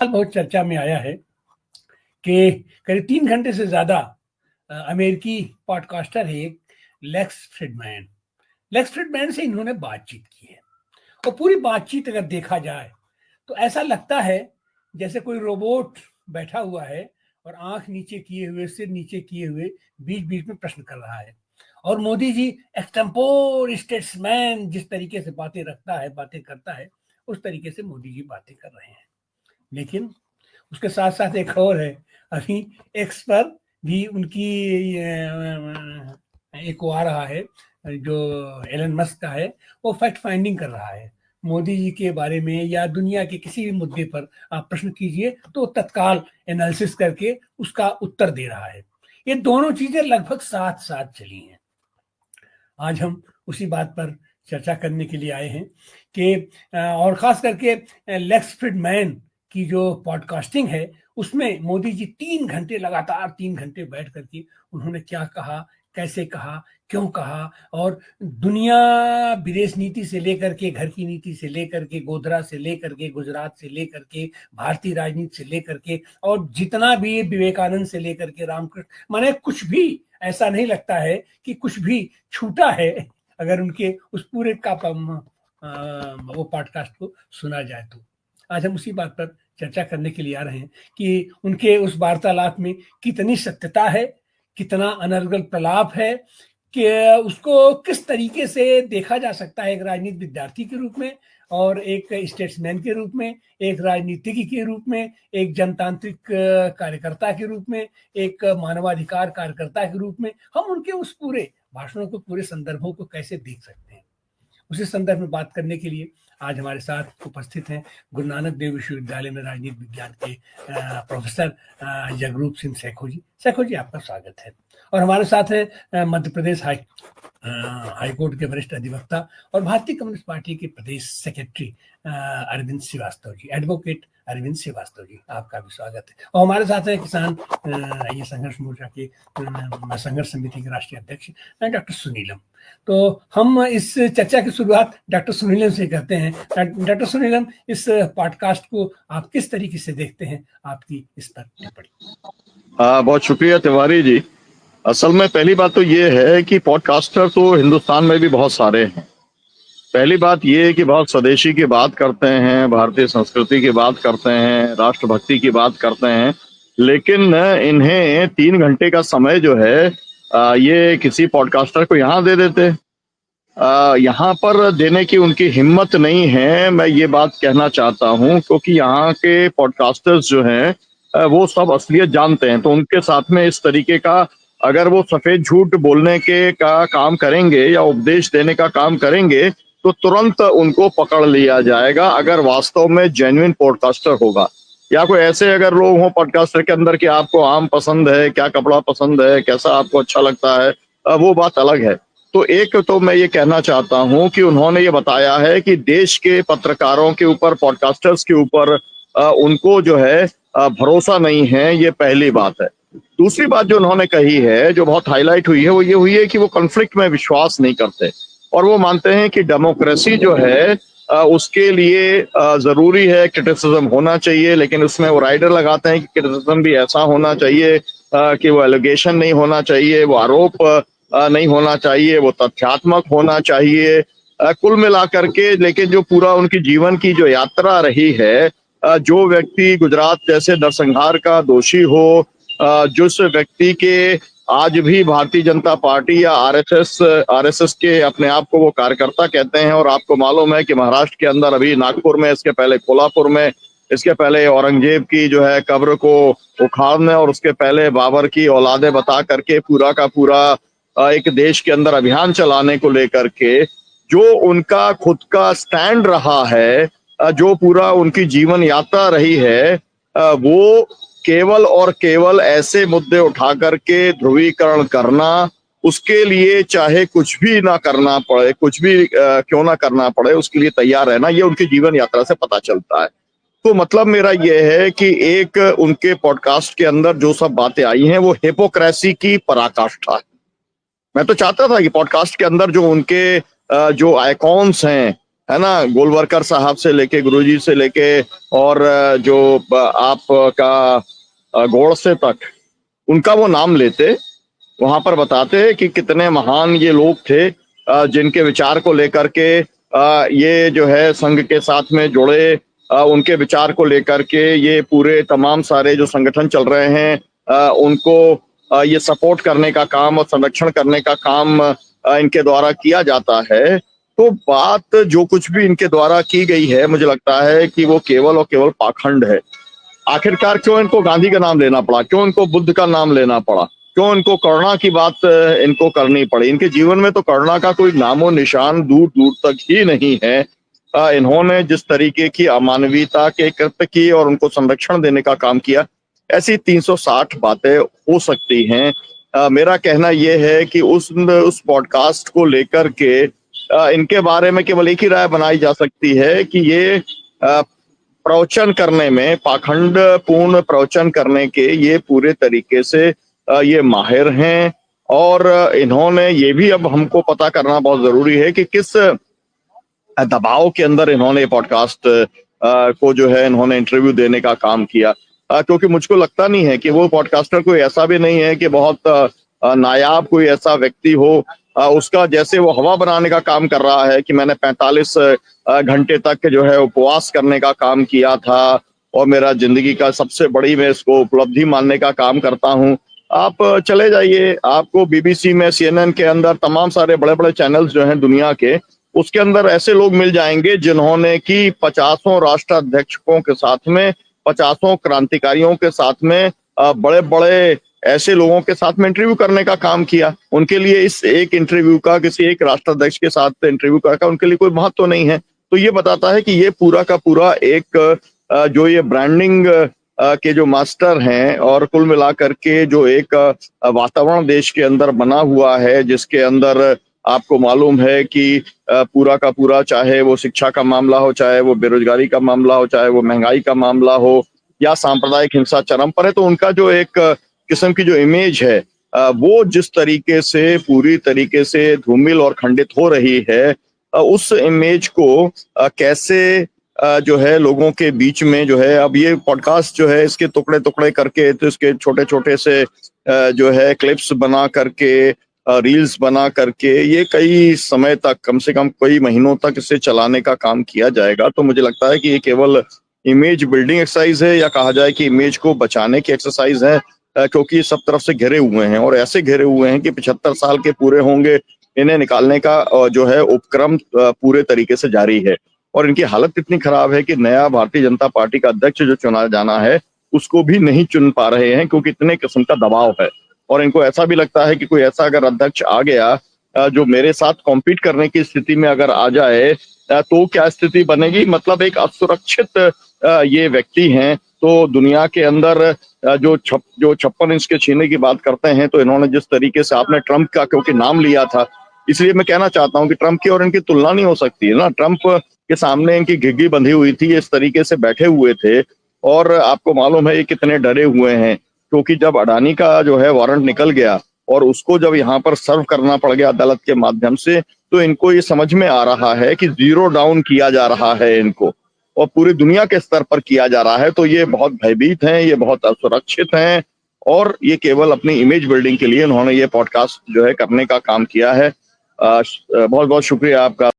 बहुत चर्चा में आया है कि करीब 3 घंटे से ज्यादा अमेरिकी पॉडकास्टर है एक लेक्स फ्रिडमैन। लेक्स फ्रिडमैन से इन्होंने बातचीत की है और पूरी बातचीत अगर देखा जाए तो ऐसा लगता है जैसे कोई रोबोट बैठा हुआ है और आंख नीचे किए हुए, सिर नीचे किए हुए बीच बीच में प्रश्न कर रहा है। और मोदी जी एक्सटेम्पोर स्टेट्समैन जिस तरीके से बातें रखता है, बातें करता है, उस तरीके से मोदी जी बातें कर रहे हैं। लेकिन उसके साथ साथ एक और है, अभी एक्स पर भी उनकी एक वो आ रहा है जो एलन मस्क का है, वो फैक्ट फाइंडिंग कर रहा है मोदी जी के बारे में या दुनिया के किसी भी मुद्दे पर आप प्रश्न कीजिए तो तत्काल एनालिसिस करके उसका उत्तर दे रहा है। ये दोनों चीजें लगभग साथ साथ चली हैं। आज हम उसी बात पर चर्चा करने के लिए आए हैं कि और खास करके लेक्स फ्रिडमैन की जो पॉडकास्टिंग है उसमें मोदी जी 3 घंटे लगातार 3 घंटे बैठ करके उन्होंने क्या कहा, कैसे कहा, क्यों कहा, और दुनिया विदेश नीति से लेकर के, घर की नीति से लेकर के, गोधरा से लेकर के, गुजरात से लेकर के, भारतीय राजनीति से लेकर के, और जितना भी विवेकानंद से लेकर के रामकृष्ण, माने कुछ भी ऐसा नहीं लगता है कि कुछ भी छूटा है अगर उनके उस पूरे का वो पॉडकास्ट को सुना जाए तो। आज हम उसी बात पर चर्चा करने के लिए आ रहे हैं कि उनके उस वार्तालाप में कितनी सत्यता है, कितना अनर्गल प्रलाप है, कि उसको किस तरीके से देखा जा सकता है एक राजनीति विद्यार्थी के रूप में, और एक स्टेट्समैन के रूप में, एक राजनीतिज्ञ के रूप में, एक जनतांत्रिक कार्यकर्ता के रूप में, एक मानवाधिकार कार्यकर्ता के रूप में। हम उनके उस पूरे भाषणों को, पूरे संदर्भों को कैसे देख सकते हैं, उसी संदर्भ में बात करने के लिए आज हमारे साथ उपस्थित हैं गुरु नानक देव विश्वविद्यालय में राजनीति विज्ञान के प्रोफेसर जगरूप सिंह सैखो जी। सैखो जी, आपका स्वागत है। और हमारे साथ है मध्य प्रदेश हाईकोर्ट के वरिष्ठ अधिवक्ता और भारतीय कम्युनिस्ट पार्टी के प्रदेश सेक्रेटरी अरविंद श्रीवास्तव जी, एडवोकेट अरविंद श्रीवास्तव जी, आपका भी स्वागत है। और हमारे साथ है किसान ये संघर्ष मोर्चा के संघर्ष समिति के राष्ट्रीय अध्यक्ष डॉक्टर सुनीलम। तो हम इस चर्चा की शुरुआत डॉक्टर सुनीलम से करते हैं। डॉक्टर सुनीलम, इस पॉडकास्ट को आप किस तरीके से देखते हैं, आपकी इस पर टिप्पणी। बहुत शुक्रिया तिवारी जी। असल में पहली बात तो ये है कि पॉडकास्टर तो हिंदुस्तान में भी बहुत सारे हैं। पहली बात ये है कि बहुत स्वदेशी की बात करते हैं, भारतीय संस्कृति की बात करते हैं, राष्ट्रभक्ति की बात करते हैं, लेकिन इन्हें 3 घंटे का समय जो है ये किसी पॉडकास्टर को यहाँ दे देते। यहाँ पर देने की उनकी हिम्मत नहीं है, मैं ये बात कहना चाहता हूँ, क्योंकि यहाँ के पॉडकास्टर्स जो हैं वो सब असलियत जानते हैं। तो उनके साथ में इस तरीके का अगर वो सफेद झूठ बोलने के का काम करेंगे या उपदेश देने का काम करेंगे तो तुरंत उनको पकड़ लिया जाएगा अगर वास्तव में जेन्युइन पॉडकास्टर होगा। या कोई ऐसे अगर लोग हों पॉडकास्टर के अंदर कि आपको आम पसंद है, क्या कपड़ा पसंद है, कैसा आपको अच्छा लगता है, वो बात अलग है। तो एक तो मैं ये कहना चाहता हूँ कि उन्होंने ये बताया है कि देश के पत्रकारों के ऊपर, पॉडकास्टर्स के ऊपर उनको जो है भरोसा नहीं है, ये पहली बात है। दूसरी बात जो उन्होंने कही है, जो बहुत हाईलाइट हुई है, वो ये हुई है कि वो कॉन्फ्लिक्ट में विश्वास नहीं करते और वो मानते हैं कि डेमोक्रेसी जो है उसके लिए जरूरी है क्रिटिसिज्म होना चाहिए, लेकिन उसमें वो राइडर लगाते हैं कि क्रिटिसिज्म भी ऐसा होना चाहिए कि वो एलिगेशन नहीं होना चाहिए, वो आरोप नहीं होना चाहिए, वो तथ्यात्मक होना चाहिए। कुल मिलाकर के लेकिन जो पूरा उनकी जीवन की जो यात्रा रही है, जो व्यक्ति गुजरात जैसे नरसंहार का दोषी हो, जिस व्यक्ति के आज भी भारतीय जनता पार्टी या आरएसएस के अपने आप को वो कार्यकर्ता कहते हैं, और आपको मालूम है कि महाराष्ट्र के अंदर अभी नागपुर में, इसके पहले कोल्हापुर में, इसके पहले औरंगजेब की जो है कब्र को उखाड़ने और उसके पहले बाबर की औलादे बता करके पूरा का पूरा एक देश के अंदर अभियान चलाने को लेकर के जो उनका खुद का स्टैंड रहा है, जो पूरा उनकी जीवन यात्रा रही है, वो केवल और केवल ऐसे मुद्दे उठा करके ध्रुवीकरण करना, उसके लिए चाहे कुछ भी ना करना पड़े, कुछ भी क्यों ना करना पड़े, उसके लिए तैयार रहना, ये उनकी जीवन यात्रा से पता चलता है। तो मतलब मेरा ये है कि एक उनके पॉडकास्ट के अंदर जो सब बातें आई हैं वो हिपोक्रेसी की पराकाष्ठा है। मैं तो चाहता था कि पॉडकास्ट के अंदर जो उनके जो आइकॉन्स हैं, है ना, गोलवरकर साहब से लेके, गुरुजी से लेके, और जो आपका गोडसे तक, उनका वो नाम लेते, वहां पर बताते कि कितने महान ये लोग थे जिनके विचार को लेकर के ये जो है संघ के साथ में जुड़े, उनके विचार को लेकर के ये पूरे तमाम सारे जो संगठन चल रहे हैं उनको ये सपोर्ट करने का काम और संरक्षण करने का काम इनके द्वारा किया जाता है। तो बात जो कुछ भी इनके द्वारा की गई है, मुझे लगता है कि वो केवल और केवल पाखंड है। आखिरकार क्यों इनको गांधी का नाम लेना पड़ा, क्यों इनको बुद्ध का नाम लेना पड़ा, क्यों इनको करुणा की बात इनको करनी पड़ी? इनके जीवन में तो करुणा का कोई नामो निशान दूर दूर तक ही नहीं है। इन्होंने जिस तरीके की अमानवीयता के कृत्य किए और उनको संरक्षण देने का काम किया, ऐसी 360 बातें हो सकती हैं। मेरा कहना यह है कि उस पॉडकास्ट को लेकर के इनके बारे में केवल एक ही राय बनाई जा सकती है कि ये प्रवचन करने में, पाखंड पूर्ण प्रवचन करने के ये पूरे तरीके से ये माहिर हैं। और इन्होंने ये भी अब हमको पता करना बहुत जरूरी है कि किस दबाव के अंदर इन्होंने पॉडकास्ट को जो है इन्होंने इंटरव्यू देने का काम किया, क्योंकि मुझको लगता नहीं है कि वो पॉडकास्टर कोई ऐसा भी नहीं है कि बहुत नायाब कोई ऐसा व्यक्ति हो। उसका जैसे वो हवा बनाने का काम कर रहा है कि मैंने 45 घंटे तक जो है उपवास करने का काम किया था और मेरा जिंदगी का सबसे बड़ी मैं इसको उपलब्धि मानने का काम करता हूँ। आप चले जाइए, आपको बीबीसी में, CNN के अंदर तमाम सारे बड़े बड़े चैनल्स जो हैं दुनिया के, उसके अंदर ऐसे लोग मिल जाएंगे जिन्होंने कि 50 राष्ट्राध्यक्षों के साथ में, 50 क्रांतिकारियों के साथ में, बड़े बड़े ऐसे लोगों के साथ में इंटरव्यू करने का काम किया। उनके लिए इस एक इंटरव्यू का, किसी एक राष्ट्राध्यक्ष के साथ इंटरव्यू का उनके लिए कोई महत्व नहीं है। तो ये बताता है कि ये पूरा का पूरा एक जो ये ब्रांडिंग के जो मास्टर हैं, और कुल मिलाकर के जो एक वातावरण देश के अंदर बना हुआ है, जिसके अंदर आपको मालूम है कि पूरा का पूरा, चाहे वो शिक्षा का मामला हो, चाहे वो बेरोजगारी का मामला हो, चाहे वो महंगाई का मामला हो, या सांप्रदायिक हिंसा चरम पर है, तो उनका जो एक किस्म की जो इमेज है वो जिस तरीके से पूरी तरीके से धूमिल और खंडित हो रही है, उस इमेज को कैसे जो है लोगों के बीच में जो है, अब ये पॉडकास्ट जो है इसके टुकड़े टुकड़े करके, तो इसके छोटे छोटे से जो है क्लिप्स बना करके, रील्स बना करके, ये कई समय तक, कम से कम कई महीनों तक इसे चलाने का काम किया जाएगा। तो मुझे लगता है कि ये केवल इमेज बिल्डिंग एक्सरसाइज है, या कहा जाए कि इमेज को बचाने की एक्सरसाइज है, क्योंकि ये सब तरफ से घिरे हुए हैं, और ऐसे घिरे हुए हैं कि 75 साल के पूरे होंगे, इन्हें निकालने का जो है उपक्रम पूरे तरीके से जारी है। और इनकी हालत इतनी खराब है कि नया भारतीय जनता पार्टी का अध्यक्ष जो चुना जाना है, उसको भी नहीं चुन पा रहे हैं, क्योंकि इतने किस्म का दबाव है। और इनको ऐसा भी लगता है कि कोई ऐसा अगर अध्यक्ष आ गया जो मेरे साथ कॉम्पीट करने की स्थिति में अगर आ जाए, तो क्या स्थिति बनेगी। मतलब एक असुरक्षित ये व्यक्ति हैं। तो दुनिया के अंदर जो 56 इंच के छीने की बात करते हैं, तो इन्होंने जिस तरीके से, आपने ट्रंप का क्योंकि नाम लिया था, इसलिए मैं कहना चाहता हूं कि ट्रंप की और इनकी तुलना नहीं हो सकती है ना। ट्रंप के सामने इनकी घिघी बंधी हुई थी, इस तरीके से बैठे हुए थे, और आपको मालूम है ये कितने डरे हुए हैं, क्योंकि जब अडानी का जो है वारंट निकल गया और उसको जब यहाँ पर सर्व करना पड़ गया अदालत के माध्यम से, तो इनको ये समझ में आ रहा है कि जीरो डाउन किया जा रहा है इनको, और पूरी दुनिया के स्तर पर किया जा रहा है। तो ये बहुत भयभीत हैं, ये बहुत असुरक्षित हैं, और ये केवल अपनी इमेज बिल्डिंग के लिए उन्होंने ये पॉडकास्ट जो है करने का काम किया है। बहुत बहुत शुक्रिया आपका।